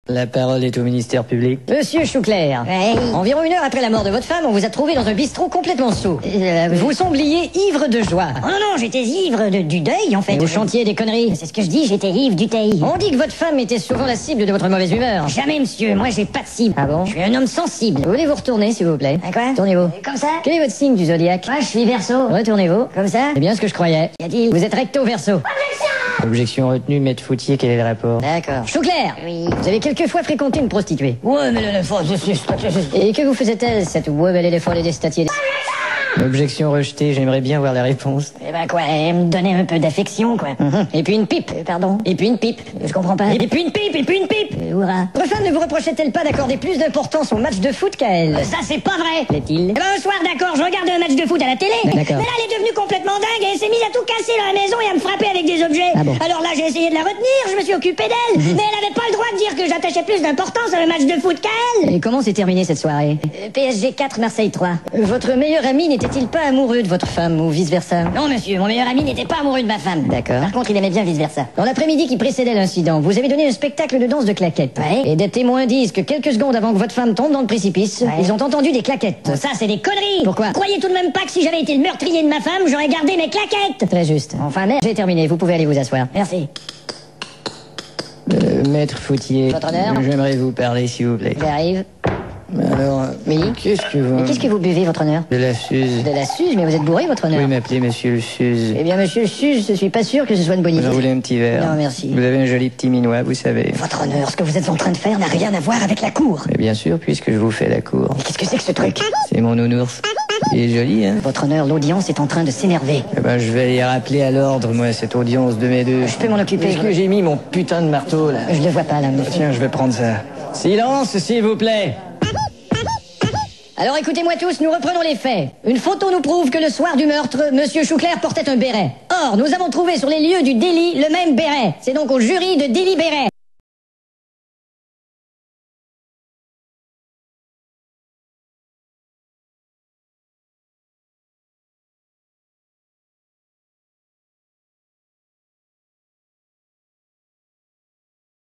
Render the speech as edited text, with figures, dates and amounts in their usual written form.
La parole est au ministère public. Monsieur Chouclair, environ 1 heure après la mort de votre femme, on vous a trouvé dans un bistrot complètement saoul. Vous sembliez ivre de joie. Oh non, j'étais ivre du deuil, en fait. Et vous chantiez des conneries. C'est ce que je dis, j'étais ivre du deuil. On dit que votre femme était souvent la cible de votre mauvaise humeur. Jamais, monsieur, moi j'ai pas de cible. Ah bon? Je suis un homme sensible. Voulez vous retourner, s'il vous plaît? À quoi? Tournez-vous. Comme ça? Quel est votre signe du zodiaque? Moi, je suis Verseau. Retournez-vous. Comme ça? C'est bien ce que je croyais. Qu'y a-t-il? Vous êtes recto-verso. Objection retenue, maître Foutier, quel est le rapport? D'accord. Chouclair, Oui. vous avez quelquefois fréquenté une prostituée. Ouais, mais la fois, Et que vous faisait-elle, cette elle est folle et des statiers? Objection rejetée, j'aimerais bien voir la réponse. Eh ben quoi, elle me donnait un peu d'affection, quoi. Et puis une pipe. Pardon? Et puis une pipe. Je comprends pas. Et puis une pipe, et puis une pipe. Hurrah. Votre femme ne vous reprochait-elle pas d'accorder plus d'importance au match de foot qu'à elle? Ça, c'est pas vrai. L'est-il? Eh ben, un soir, d'accord, je regardais un match de foot à la télé. D'accord. Mais là, elle est devenue complètement dingue et elle s'est mise à tout casser dans la maison et à me frapper avec des objets. Ah bon? Alors là, j'ai essayé de la retenir, je me suis occupé d'elle. Mais elle avait pas le droit de dire que j'attachais plus d'importance à un match de foot qu'à elle. Et comment s'est terminée cette soirée? PSG 4, Marseille 3. Votre meilleur ami n'était-il pas amoureux de votre femme ou vice-versa? Non, monsieur, mon meilleur ami n'était pas amoureux de ma femme. D'accord. Par contre, il aimait bien vice-versa. Dans l'après-midi qui précédait l'incident, vous avez donné un spectacle de danse de claquettes. Ouais. Et des témoins disent que quelques secondes avant que votre femme tombe dans le précipice, Ouais. ils ont entendu des claquettes. Ça, c'est des conneries. Pourquoi? Croyez tout de même pas que si j'avais été le meurtrier de ma femme, j'aurais gardé mes claquettes. Très juste. Enfin, merde. J'ai terminé, vous pouvez aller vous asseoir. Merci. Maître Foutier, Votre honneur? j'aimerais vous parler, s'il vous plaît. J'arrive. Alors, Oui. qu'est-ce que vous... Mais qu'est-ce que vous buvez, votre honneur? De la Suze. De la Suze, mais vous êtes bourré, votre Vous honneur. pouvez m'appeler monsieur le Suze. Eh bien, monsieur le Suze, je suis pas sûr que ce soit une bonne idée. Vous en voulez un petit verre? Non, merci. Vous avez un joli petit minois, vous savez. Votre honneur, ce que vous êtes en train de faire n'a rien à voir avec la cour. Mais bien sûr, puisque je vous fais la cour. Mais qu'est-ce que c'est que ce truc? C'est mon nounours. Il est joli, hein? Votre honneur, l'audience est en train de s'énerver. Eh ben, je vais les rappeler à l'ordre, moi, cette audience de mes deux. Je peux m'en occuper. Est-ce que j'ai mis mon putain de marteau, là? Je le vois pas, là, monsieur. Tiens, je vais prendre ça. Silence, s'il vous plaît. Alors écoutez-moi tous, nous reprenons les faits. Une photo nous prouve que le soir du meurtre, monsieur Chouclair portait un béret. Or, nous avons trouvé sur les lieux du délit le même béret. C'est donc au jury de délibérer.